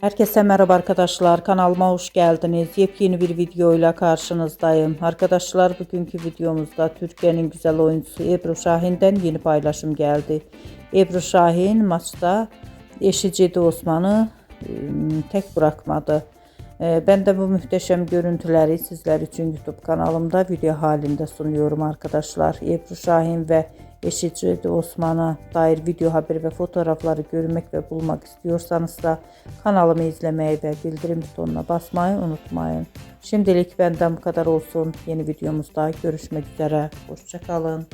Herkese merhaba arkadaşlar, kanalıma hoş geldiniz. Yepyeni bir videoyla karşınızdayım. Arkadaşlar, bugünkü videomuzda Türkiye'nin güzel oyuncusu Ebru Şahin'den yeni paylaşım geldi. Ebru Şahin maçta eşi Cedi Osman'ı tek bırakmadı. Ben de bu muhteşem görüntüleri sizler için YouTube kanalımda video halinde sunuyorum arkadaşlar. Ebru Şahin ve eşi Cedi Osman'a dair video haberi ve fotoğrafları görmek ve bulmak istiyorsanız da kanalımı izlemeyi ve bildirim butonuna basmayı unutmayın. Şimdilik benden bu kadar olsun. Yeni videomuzda görüşmek üzere. Hoşça kalın.